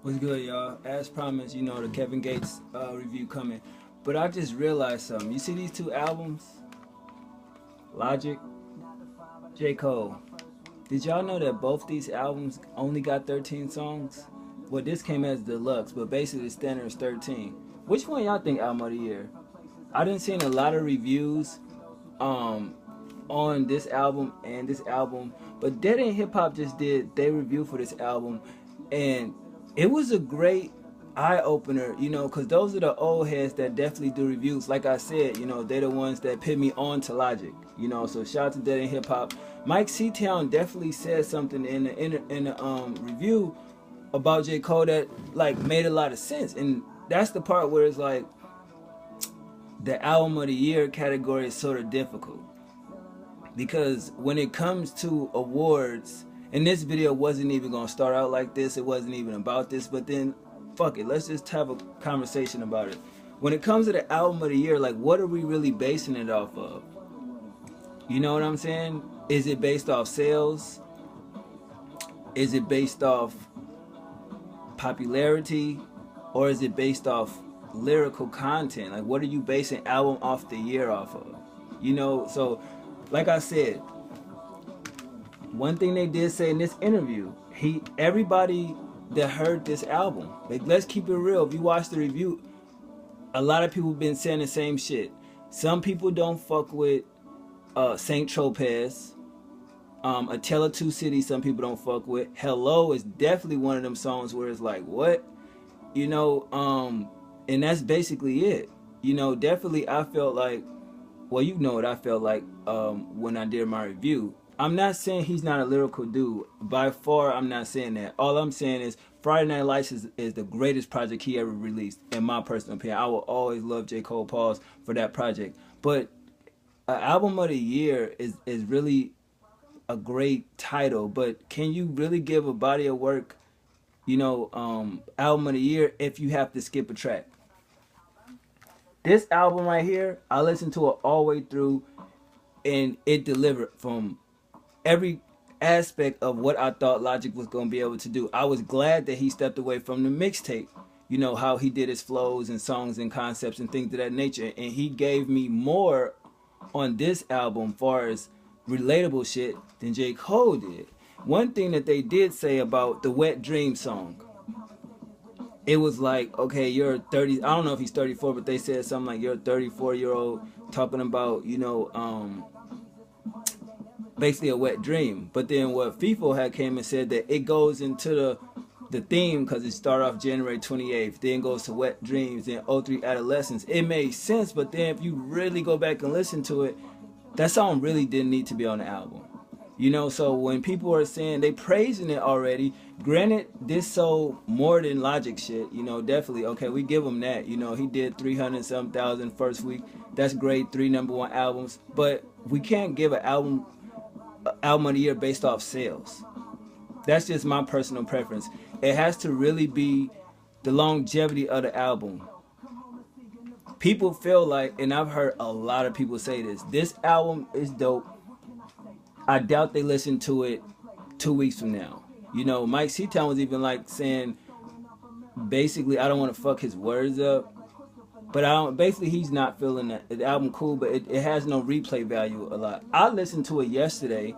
What's good, y'all? As promised, you know, the Kevin Gates review coming. But I just realized something. You see these two albums? Logic, J. Cole. Did y'all know that both these albums only got 13 songs? Well, this came as deluxe, but basically the standard is 13. Which one y'all think album of the year? I done seen a lot of reviews um, on this album and this album, but Dead End Hip Hop just did their review for this album, and it was a great eye opener, you know, because those are the old heads that definitely do reviews. Like I said, you know, they're the ones that put me on to Logic, you know. So shout out to Dead End Hip Hop. Mike Seatown definitely said something in the review about J. Cole that like made a lot of sense, and that's the part where it's like the album of the year category is sort of difficult because when it comes to awards, and this video wasn't even gonna start out like this, it wasn't even about this, but then fuck it, let's just have a conversation about it. When it comes to the album of the year, like what are we really basing it off of? You know what I'm saying? Is it based off sales? Is it based off popularity? Or is it based off lyrical content? Like what are you basing album off the year off of? You know, so like I said, one thing they did say in this interview, everybody that heard this album, like let's keep it real. If you watch the review, a lot of people been saying the same shit. Some people don't fuck with Saint Tropez. A Tale of Two Cities, some people don't fuck with. Hello is definitely one of them songs where it's like, what? You know, and that's basically it. You know, definitely I felt like, well, you know what I felt like when I did my review. I'm not saying he's not a lyrical dude. By far, I'm not saying that. All I'm saying is Friday Night Lights is the greatest project he ever released, in my personal opinion. I will always love J. Cole Pause for that project. But an album of the year is really a great title. But can you really give a body of work, you know, album of the year if you have to skip a track? This album right here, I listened to it all the way through, and it delivered from every aspect of what I thought Logic was going to be able to do. I was glad that he stepped away from the mixtape, you know, how he did his flows and songs and concepts and things of that nature. And he gave me more on this album far as relatable shit than J. Cole did. One thing that they did say about the Wet Dream song, it was like, okay, you're 30, I don't know if he's 34, but they said something like you're a 34-year-old talking about, you know, basically a wet dream. But then what FIFO had came and said that it goes into the theme because it started off January 28th, then goes to Wet Dreams, then '03 Adolescence. It made sense, but then if you really go back and listen to it, that song really didn't need to be on the album. You know, so when people are saying they praising it already, granted this sold more than Logic shit, you know, definitely, okay, we give him that. You know, he did 300-some thousand first week. That's great, 3 #1 albums. But we can't give an album of the year based off sales. That's just my personal preference. It has to really be the longevity of the album. People feel like, and I've heard a lot of people say this album is dope. I doubt they listen to it 2 weeks from now. You know, Mike Seatown was even like saying, basically, I don't want to fuck his words up, but I don't. Basically, he's not feeling that the album cool, but it has no replay value a lot. I listened to it yesterday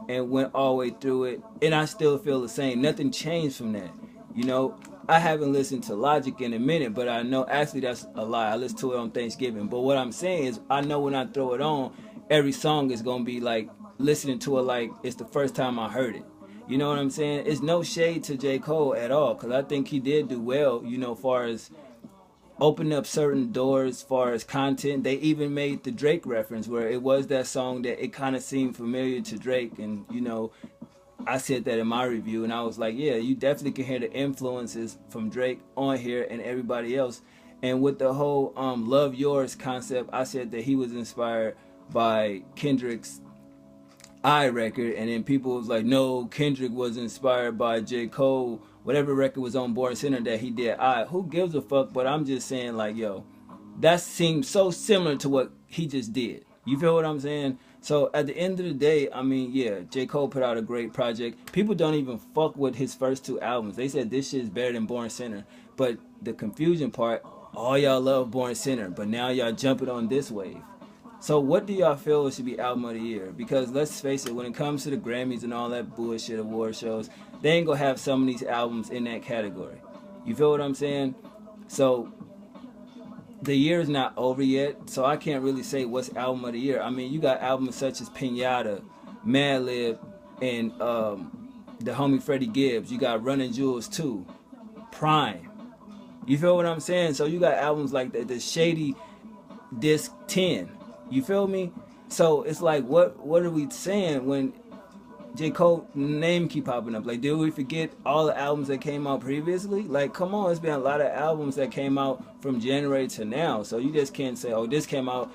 and went all the way through it, and I still feel the same. Nothing changed from that. You know, I haven't listened to Logic in a minute, but I know, actually that's a lie. I listened to it on Thanksgiving. But what I'm saying is, I know when I throw it on, every song is going to be like, listening to it like it's the first time I heard it. You know what I'm saying? It's no shade to J. Cole at all, because I think he did do well, you know, far as opening up certain doors, far as content. They even made the Drake reference where it was that song that it kind of seemed familiar to Drake. And, you know, I said that in my review, and I was like, yeah, you definitely can hear the influences from Drake on here and everybody else. And with the whole Love Yours concept, I said that he was inspired by Kendrick's I record, and then people was like, no, Kendrick was inspired by J. Cole, whatever record was on Born Center that he did. Who gives a fuck? But I'm just saying, like, yo, that seems so similar to what he just did. You feel what I'm saying? So at the end of the day, I mean, yeah, J. Cole put out a great project. People don't even fuck with his first two albums. They said this shit is better than Born Sinner. But the confusion part, all y'all love Born Sinner, but now y'all jumping on this wave. So what do y'all feel should be album of the year? Because let's face it, when it comes to the Grammys and all that bullshit award shows, they ain't gonna have some of these albums in that category. You feel what I'm saying? So the year is not over yet, so I can't really say what's album of the year. I mean, you got albums such as Pinata, Madlib, and the homie Freddie Gibbs. You got Running Jewels 2, Prime. You feel what I'm saying? So you got albums like that, the Shady Disc 10. You feel me? So it's like, what are we saying when J. Cole name keep popping up? Like, did we forget all the albums that came out previously? Like, come on, it's been a lot of albums that came out from January to now. So you just can't say, oh, this came out.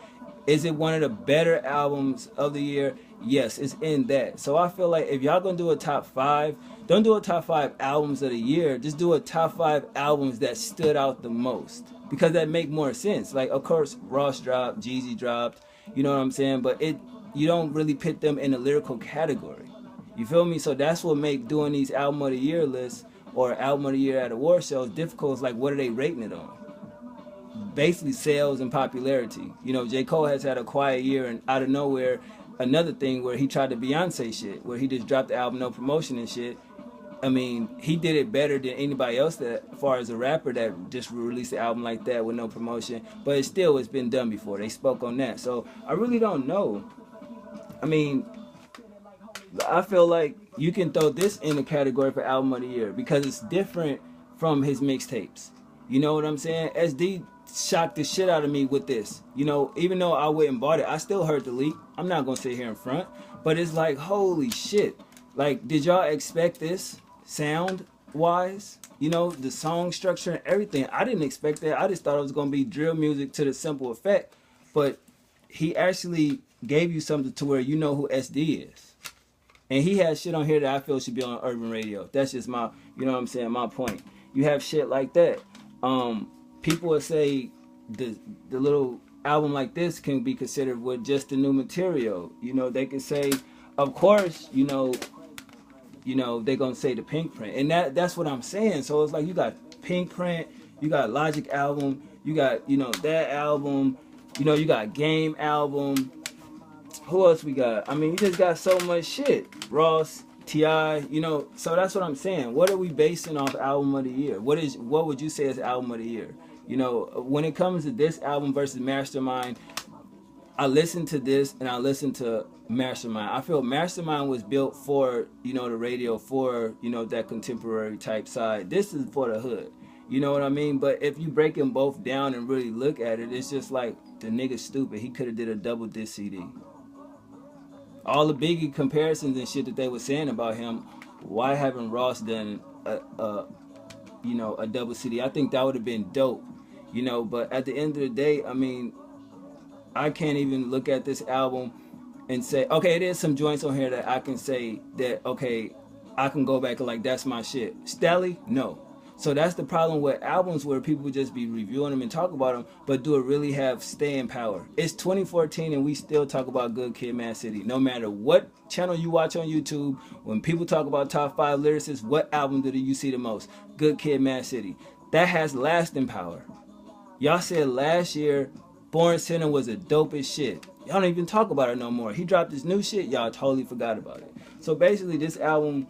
Is it one of the better albums of the year? Yes, it's in that. So I feel like if y'all gonna do a top 5, don't do a top 5 albums of the year. Just do a top 5 albums that stood out the most, because that make more sense. Like, of course, Ross dropped, Jeezy dropped, you know what I'm saying? But you don't really put them in a lyrical category. You feel me? So that's what make doing these album of the year lists or album of the year at award shows difficult. It's like, what are they rating it on? Basically sales and popularity. You know, J. Cole has had a quiet year, and out of nowhere, another thing where he tried to Beyonce shit, where he just dropped the album, no promotion and shit. I mean, he did it better than anybody else that, as far as a rapper that just released an album like that with no promotion. But it's been done before. They spoke on that. So I really don't know. I mean, I feel like you can throw this in the category for album of the year because it's different from his mixtapes. You know what I'm saying? SD shocked the shit out of me with this. You know, even though I went and bought it, I still heard the leak. I'm not gonna sit here in front, but it's like, holy shit. Like, did y'all expect this sound wise? You know, the song structure and everything. I didn't expect that. I just thought it was gonna be drill music to the simple effect. But he actually gave you something to where you know who SD is. And he has shit on here that I feel should be on urban radio. That's just my, you know what I'm saying, my point. You have shit like that. People will say the little album like this can be considered with just the new material. You know, they can say, of course, you know, they're gonna say the Pink Print. And that's what I'm saying. So it's like you got Pink Print, you got Logic album, you got, you know, that album, you know, you got Game album. Who else we got? I mean, you just got so much shit. Ross, T.I., you know, so that's what I'm saying. What are we basing off album of the year? What would you say is album of the year? You know, when it comes to this album versus Mastermind, I listened to this and I listened to Mastermind. I feel Mastermind was built for, you know, the radio, for, you know, that contemporary type side. This is for the hood. You know what I mean? But if you break them both down and really look at it, it's just like, the nigga's stupid. He could have did a double disc CD. All the Biggie comparisons and shit that they were saying about him, why haven't Ross done a double CD? I think that would have been dope, you know. But at the end of the day, I mean, I can't even look at this album and say, okay, there's some joints on here that I can say that, okay, I can go back and like, that's my shit. Stelly? No. So that's the problem with albums where people just be reviewing them and talk about them, but do it really have staying power? It's 2014 and we still talk about Good Kid, Mad City. No matter what channel you watch on YouTube, when people talk about top 5 lyricists, what album do you see the most? Good Kid, Mad City. That has lasting power. Y'all said last year, Born Sinner was a dope as shit. Y'all don't even talk about it no more. He dropped this new shit, y'all totally forgot about it. So basically this album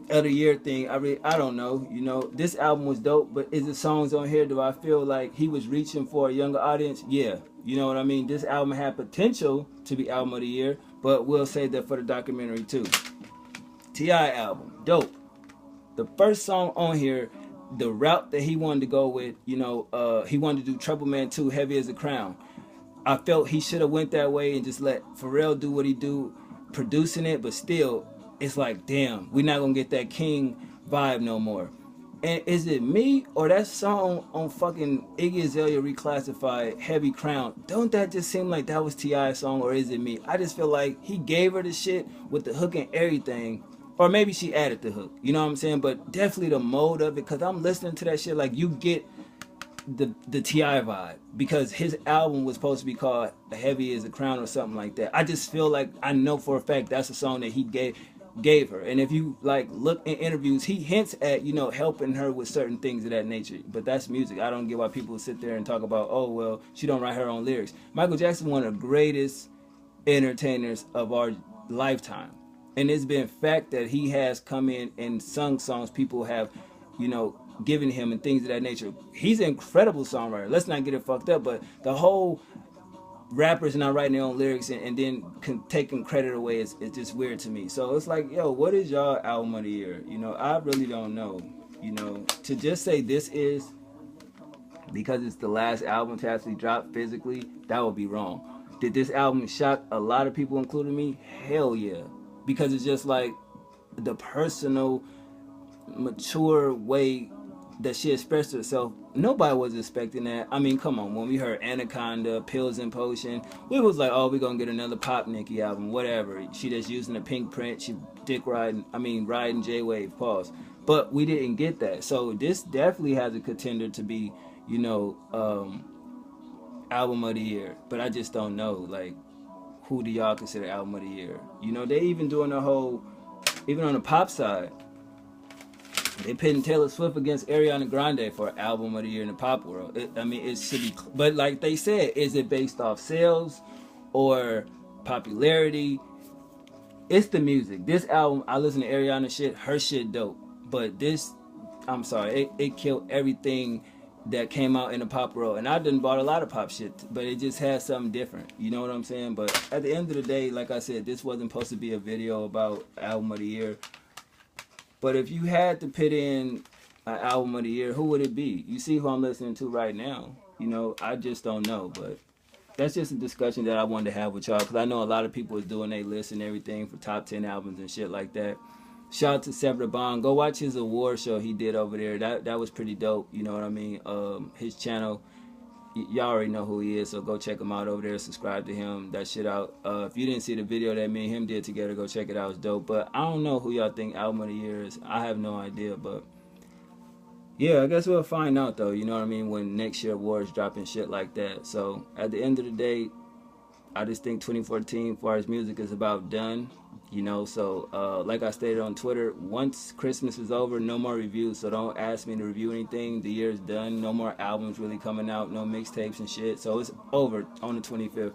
of the year thing, I don't know, you know, this album was dope, but is the songs on here, do I feel like he was reaching for a younger audience? Yeah, you know what I mean? This album had potential to be album of the year, but we'll save that for the documentary too. T.I. album, dope. The first song on here, the route that he wanted to go with, you know, he wanted to do Trouble Man 2, Heavy as a Crown. I felt he should have went that way and just let Pharrell do what he do, producing it, but still, it's like, damn, we're not gonna get that King vibe no more. And is it me or that song on fucking Iggy Azalea Reclassified, Heavy Crown? Don't that just seem like that was T.I.'s song, or is it me? I just feel like he gave her the shit with the hook and everything. Or maybe she added the hook, you know what I'm saying? But definitely the mode of it, because I'm listening to that shit like you get the T.I. vibe, because his album was supposed to be called Heavy as a Crown or something like that. I just feel like I know for a fact that's a song that he gave her. And if you like look in interviews, he hints at, you know, helping her with certain things of that nature. But that's music. I don't get why people sit there and talk about, oh well, she don't write her own lyrics. Michael Jackson, one of the greatest entertainers of our lifetime. And it's been fact that he has come in and sung songs people have, you know, given him and things of that nature. He's an incredible songwriter. Let's not get it fucked up. But the whole rappers not writing their own lyrics and then taking credit away is just weird to me. So it's like, yo, what is y'all album of the year? You know, I really don't know. You know, to just say this is because it's the last album to actually drop physically, that would be wrong. Did this album shock a lot of people, including me? Hell yeah. Because it's just like the personal, mature way that she expressed herself. Nobody was expecting that. I mean, come on. When we heard Anaconda, Pills and Potion, we was like, oh, we're going to get another Pop Nicki album, whatever. She just using the pink print. She riding J-Wave, pause. But we didn't get that. So this definitely has a contender to be, you know, album of the year. But I just don't know, like, who do y'all consider album of the year? You know, they even doing the whole, even on the pop side, they pitting Taylor Swift against Ariana Grande for album of the year in the pop world. It should be, but like they said, is it based off sales or popularity? It's the music. This album, I listen to Ariana shit, her shit dope. But this, I'm sorry, it killed everything that came out in the pop world. And I done bought a lot of pop shit, but it just has something different. You know what I'm saying? But at the end of the day, like I said, this wasn't supposed to be a video about album of the year. But if you had to put in an album of the year, who would it be? You see who I'm listening to right now. You know, I just don't know. But that's just a discussion that I wanted to have with y'all, because I know a lot of people is doing their list and everything for top 10 albums and shit like that. Shout out to Sever Bond. Go watch his award show he did over there. That was pretty dope. You know what I mean? His channel, y'all already know who he is, so go check him out over there. Subscribe to him. That shit out. If you didn't see the video that me and him did together, go check it out. It's dope. But I don't know who y'all think album of the year is. I have no idea. But yeah, I guess we'll find out though. You know what I mean? When next year awards drop and shit like that. So at the end of the day, I just think 2014, as far as music, is about done. You know, so like I stated on Twitter, once Christmas is over, no more reviews. So don't ask me to review anything. The year's done. No more albums really coming out. No mixtapes and shit. So it's over on the 25th.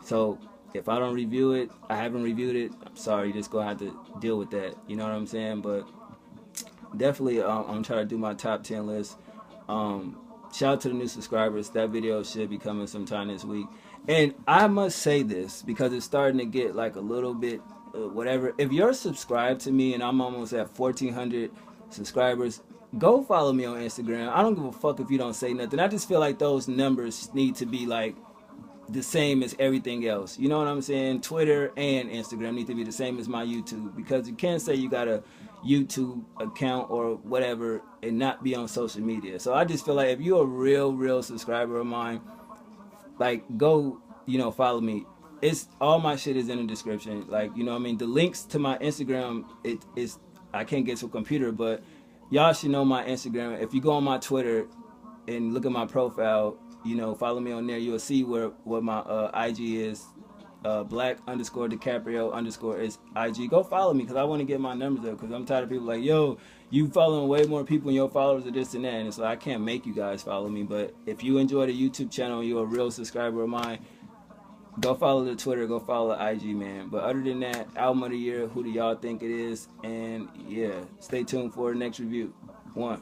So if I don't review it, I haven't reviewed it. I'm sorry, you're just gonna have to deal with that. You know what I'm saying? But definitely, I'm trying to do my top 10 list. Shout out to the new subscribers. That video should be coming sometime this week. And I must say this because it's starting to get like a little bit whatever. If you're subscribed to me and I'm almost at 1,400 subscribers, go follow me on Instagram. I don't give a fuck if you don't say nothing. I just feel like those numbers need to be like the same as everything else. You know what I'm saying? Twitter and Instagram need to be the same as my YouTube, because you can't say you got a YouTube account or whatever and not be on social media. So I just feel like if you're a real subscriber of mine, like, go, you know, follow me. It's all my shit is in the description. Like, you know what I mean? The links to my Instagram, it is, I can't get to a computer, but y'all should know my Instagram. If you go on my Twitter and look at my profile, you know, follow me on there, you'll see what my IG is. Black_DiCaprio_ is IG. Go follow me, because I want to get my numbers up, because I'm tired of people like, yo, you following way more people and your followers are this and that. And so I can't make you guys follow me. But if you enjoy the YouTube channel and you're a real subscriber of mine, go follow the Twitter, go follow the IG, man. But other than that, album of the year, who do y'all think it is? And yeah, stay tuned for the next review. 1.